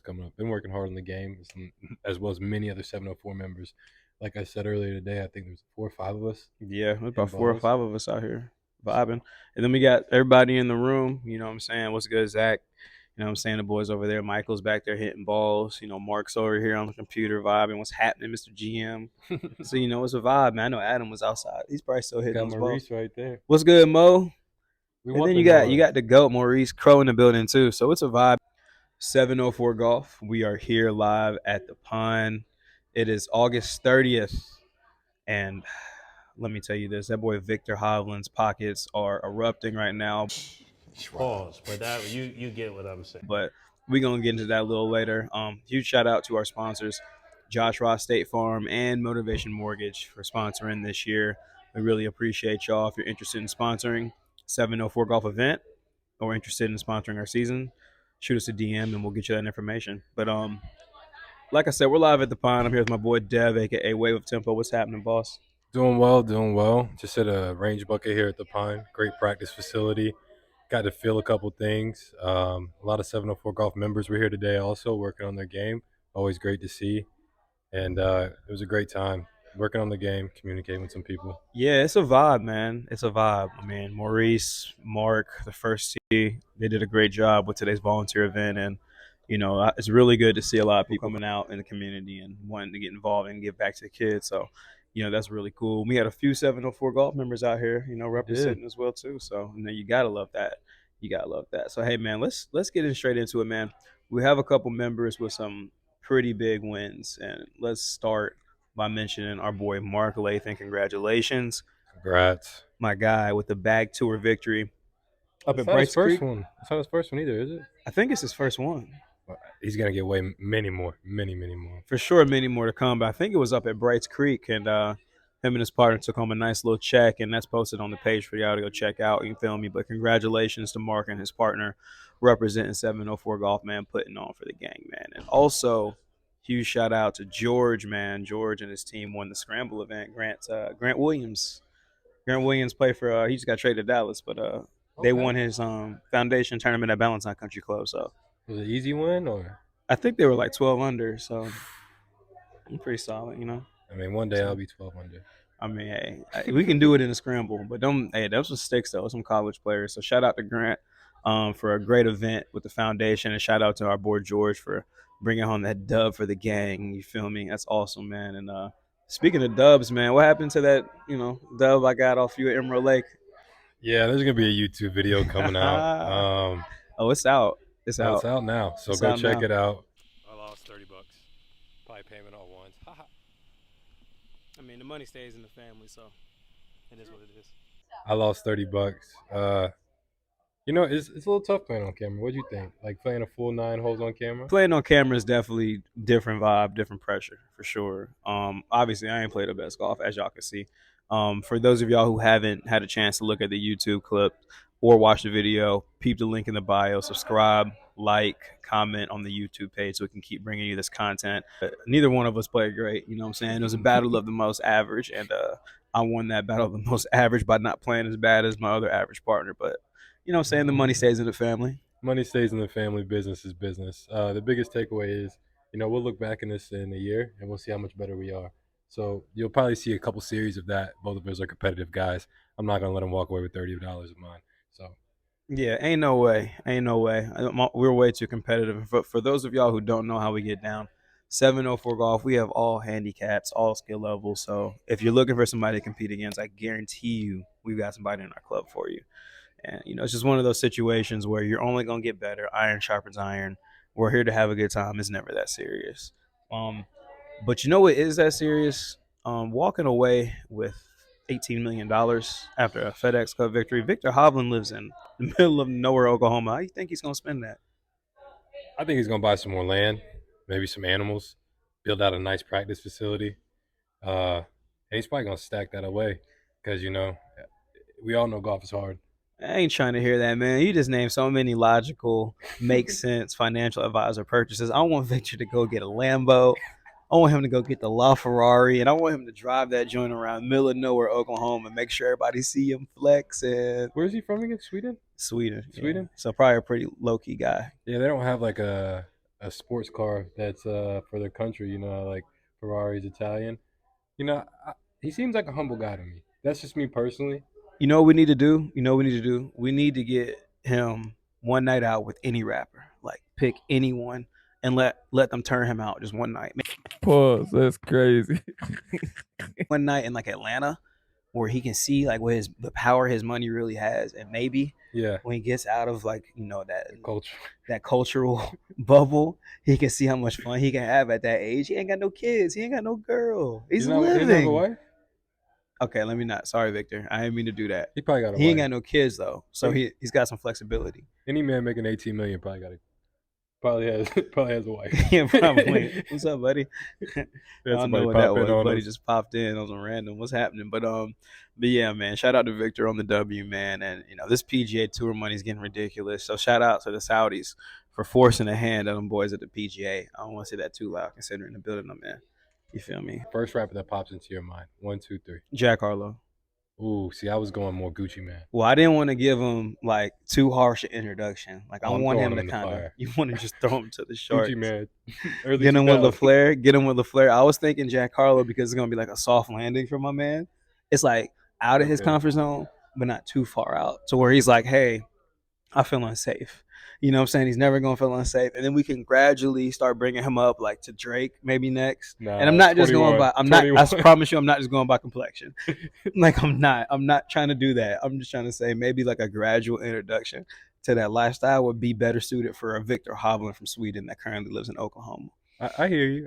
coming up. Been working hard on the game, as well as many other 704 members. Like I said earlier today, I think there's 4 or 5 of us Yeah, there's hitting about four or balls. five of us out here vibing. So And then we got everybody in the room, you know what I'm saying? What's good, Zach? You know what I'm saying? The boys over there. Michael's back there hitting balls. You know, Mark's over here on the computer vibing. What's happening, Mr. GM? So, you know, it's a vibe, man. I know Adam was outside. He's probably still hitting got those balls. Maurice right there. What's good, Mo? We And want then the you got noise. the GOAT, Maurice Crow in the building too. So it's a vibe. 704 Golf. We are here live at the Pond. It is August 30th. And let me tell you this, that boy Victor Hovland's pockets are erupting right now. Pause, but that you get what I'm saying. But we're gonna get into that a little later. Huge shout out to our sponsors, Josh Ross State Farm and Motivation Mortgage for sponsoring this year. We really appreciate y'all. If you're interested in sponsoring 704 Golf event or interested in sponsoring our season, shoot us a DM and we'll get you that information. But like I said, we're live at the Pond. I'm here with my boy Dev, aka Wave of Tempo. What's happening, boss? Doing well, doing well. Just at a range bucket here at the Pine. Great practice facility. Got to feel a couple things. A lot of 704 Golf members were here today also working on their game. Always great to see. And it was a great time working on the game, communicating with some people. Yeah, it's a vibe, man. It's a vibe. I mean, Maurice, Mark, the first tee, they did a great job with today's volunteer event, and you know, it's really good to see a lot of people coming out in the community and wanting to get involved and give back to the kids. So, you know, that's really cool. We had a few 704 golf members out here, you know, We did. representing as well too. So, you know, you gotta love that. You gotta love that. So, hey, man, let's get in straight into it, man. We have a couple members with some pretty big wins, and let's start by mentioning our boy Mark Lathan. Congratulations, Congrats. my guy, with the bag tour victory up That's at not his Brights first Creek. one. That's not his first one either, is it? I think it's his first one. He's going to get way many more. Many more. For sure, many more to come. But I think it was up at Brights Creek, and him and his partner took home a nice little check, and that's posted on the page for y'all to go check out. You feel me? But congratulations to Mark and his partner representing 704 Golf, man, putting on for the gang, man. And also, huge shout out to George, man. George and his team won the Scramble event. Grant Williams. Grant Williams played for. He just got traded to Dallas, but they Okay. won his foundation tournament at Ballantyne Country Club. So Was it an easy win or? I think they were like 12 under. So I'm pretty solid, you know. I mean, one day So I'll be 12 under. I mean, hey, we can do it in a scramble, but them, hey, those were sticks though, some college players. So shout out to Grant for a great event with the foundation, and shout out to our boy George for bringing home that dub for the gang. You feel me? That's awesome, man. And speaking of dubs, man, what happened to that, you know, dub I got off you at Emerald Lake? Yeah, there's going to be a YouTube video coming out. Oh, it's out. It's Well, it's out. out now, so It's go out check now. it out. I lost $30. Probably payment all once. I mean, the money stays in the family, so it is what it is. I lost $30. You know, it's a little tough playing on camera. What'd you think? Like playing a full 9 holes on camera? Playing on camera is definitely different vibe, different pressure for sure. Obviously, I ain't played the best golf as y'all can see. For those of y'all who haven't had a chance to look at the YouTube clip or watch the video, peep the link in the bio, subscribe, like, comment on the YouTube page so we can keep bringing you this content. Neither one of us played great. You know what I'm saying? It was a battle of the most average, and I won that battle of the most average by not playing as bad as my other average partner. But you know what I'm saying? The money stays in the family. Money stays in the family. Business is business. The biggest takeaway is, you know, we'll look back in this in a year and we'll see how much better we are. So you'll probably see a couple series of that. Both of us are competitive guys. I'm not gonna let them walk away with $30 of mine. So Yeah, ain't no way. Ain't no way. We're way too competitive. And for those of y'all who don't know how we get down, 704 Golf, we have all handicaps, all skill levels. So if you're looking for somebody to compete against, I guarantee you we've got somebody in our club for you. And, you know, it's just one of those situations where you're only going to get better. Iron sharpens iron. We're here to have a good time. It's never that serious. But you know what is that serious? Walking away with $18 million after a FedEx Cup victory. Victor Hovland lives in the middle of nowhere, Oklahoma. How do you think he's going to spend that? I think he's gonna buy some more land, maybe some animals, build out a nice practice facility. And he's probably gonna stack that away because you know we all know golf is hard. I ain't trying to hear that, man. You just named so many logical, make sense financial advisor purchases. I want Victor to go get a Lambo. I want him to go get the LaFerrari, and I want him to drive that joint around middle of nowhere, Oklahoma, and make sure everybody see him flexing. Where is he from again? Sweden. Sweden, yeah. Sweden? So probably a pretty low key guy. Yeah, they don't have like a a sports car that's for their country. You know, like Ferrari's Italian. You know, he seems like a humble guy to me. That's just me personally. You know what we need to do? You know what we need to do? We need to get him one night out with any rapper. Like pick anyone and let them turn him out just one night. Pause. That's crazy. One night in like Atlanta where he can see like what the power his money really has, and maybe Yeah, when he gets out of like culture. that cultural bubble, he can see how much fun he can have at that age. He ain't got no kids, he ain't got no girl. He's He doesn't have a living. wife. Okay, let me not. Sorry, Victor. I didn't mean to do that. He probably got a He wife. ain't got no kids though, so he's got some flexibility. Any man making 18 million probably has a wife. Yeah, probably. What's up, buddy? I don't know what that was. Buddy us. just popped in on some random. What's happening? But yeah, man. Shout out to Victor on the W, man. And this PGA Tour money is getting ridiculous. So shout out to the Saudis for forcing a hand on them boys at the PGA. I don't want to say that too loud, considering the building I'm in. You feel me? First rapper that pops into your mind. 1, 2, 3. Jack Harlow. Ooh, see, I was going more Gucci Mane. Well, I didn't want to give him like too harsh an introduction. Like I I'm want throwing him him to in the kind of. fire. You want to just throw him to the sharks. Gucci Mane. Early Get him with 2000s. LaFleur. Get him with LaFleur. I was thinking Jack Harlow because it's gonna be like a soft landing for my man. It's like out of his Okay. comfort zone, but not too far out to where he's like, hey, I feel unsafe. You know what I'm saying? He's never gonna feel unsafe, and then we can gradually start bringing him up like to Drake maybe next. Nah, And I'm not just going 21, by. I'm not. I 21. promise you, I'm not just going by complexion. Like I'm not trying to do that. I'm just trying to say maybe like a gradual introduction to that lifestyle would be better suited for a Victor Hovland from Sweden that currently lives in Oklahoma. I hear you.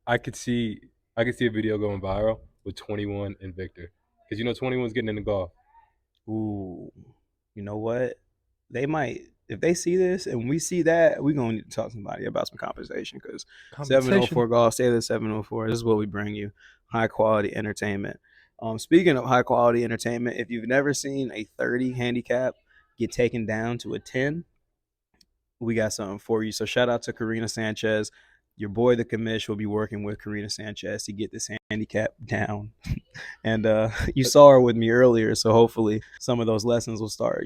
I could see a video going viral with 21 and Victor, because 21's getting into golf. Ooh, you know what? They might, if they see this and we see that, we're gonna need to talk to somebody about some compensation because 704 Golf, stay at 704. This is what we bring you: high quality entertainment. Speaking of high quality entertainment, if you've never seen a 30 handicap get taken down to a 10, we got something for you. So shout out to Karina Sanchez. Your boy, the commish, will be working with Karina Sanchez to get this handicap down. And you saw her with me earlier, so hopefully some of those lessons will start,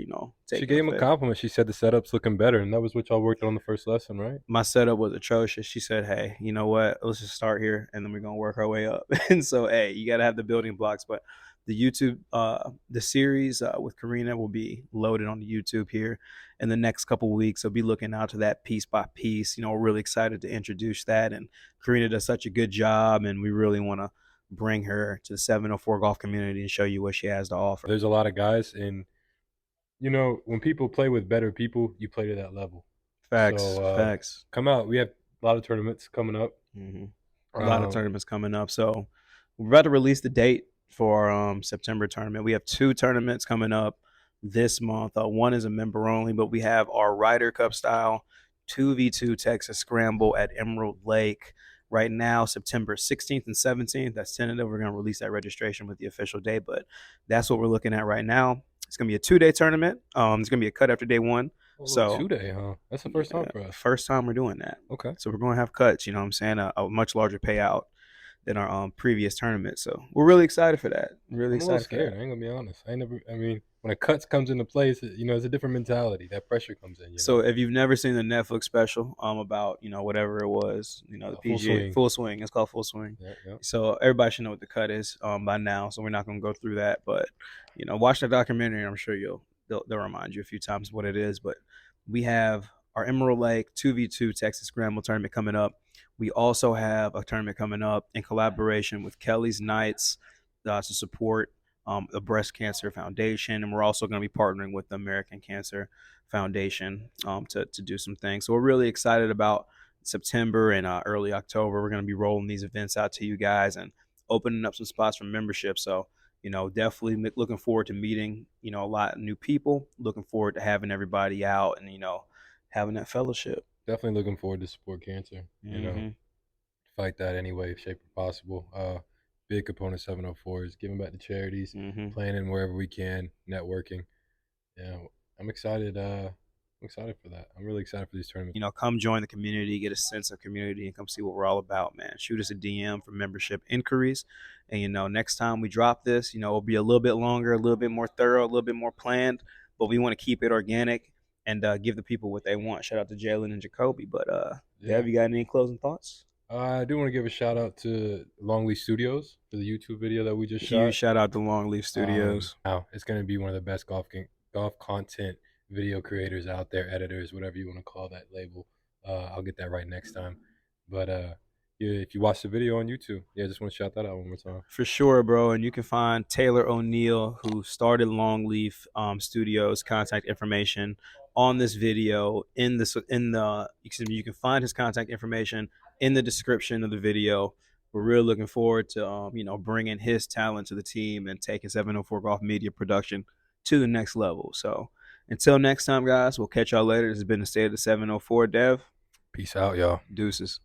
She gave him a compliment. She said the setup's looking better, and that was what y'all worked on the first lesson, right? My setup was atrocious. She said, hey, you know what? Let's just start here, and then we're going to work our way up. And so, hey, you got to have the building blocks. But the YouTube, the series with Karina will be loaded on the YouTube here in the next couple of weeks. So be looking out to that piece by piece. We're really excited to introduce that. And Karina does such a good job, and we really want to bring her to the 704 golf community and show you what she has to offer. There's a lot of guys, and when people play with better people, you play to that level. Facts. Come out. We have a lot of tournaments coming up. Mm-hmm. A lot of tournaments coming up. So we're about to release the date for our September tournament. We have 2 tournaments coming up this month. One is a member only, but we have our Ryder Cup style 2v2 Texas Scramble at Emerald Lake. Right now, September 16th and 17th. That's tentative. We're going to release that registration with the official date, but that's what we're looking at right now. It's going to be a 2-day tournament. It's going to be a cut after day 1. So 2-day, huh? That's the first time for us. First time we're doing that. Okay. So we're going to have cuts, you know what I'm saying? A much larger payout than our previous tournament. So we're really excited for that. Really excited. I'm a little scared. I ain't gonna be honest. When a cuts comes into place, it's a different mentality. That pressure comes in. So if you've never seen the Netflix special, about whatever it was, the PGA Full Swing. It's called Full Swing. Yeah. So everybody should know what the cut is by now. So we're not gonna go through that, but watch the documentary. I'm sure they'll remind you a few times what it is. But we have our Emerald Lake 2v2 Texas Scramble tournament coming up. We also have a tournament coming up in collaboration with Kelly's Knights to support the Breast Cancer Foundation. And we're also going to be partnering with the American Cancer Foundation to do some things. So we're really excited about September and early October. We're going to be rolling these events out to you guys and opening up some spots for membership. So, definitely looking forward to meeting, a lot of new people, looking forward to having everybody out and, having that fellowship. Definitely looking forward to support cancer. Fight that any way, shape, or possible. Big component 704 is giving back to charities, planning wherever we can, networking. Yeah, I'm excited. I'm excited for that. I'm really excited for these tournaments. Come join the community, get a sense of community, and come see what we're all about, man. Shoot us a DM for membership inquiries. And, next time we drop this, it'll be a little bit longer, a little bit more thorough, a little bit more planned, but we want to keep it organic and give the people what they want. Shout out to Jalen and Jacoby. But Dev, you got any closing thoughts? I do want to give a shout out to Longleaf Studios for the YouTube video that we just Huge shot. shout out to Longleaf Studios. Wow, it's going to be one of the best golf content video creators out there, editors, whatever you want to call that label. I'll get that right next time. But yeah, if you watch the video on YouTube, I just want to shout that out one more time. For sure, bro. And you can find Taylor O'Neill, who started Longleaf Studios, contact information on this video you can find his contact information in the description of the video. We're really looking forward to bringing his talent to the team and taking 704 Golf Media production to the next level. So until next time, guys, we'll catch y'all later. This has been the State of the 704. Dev, Peace out, y'all. deuces.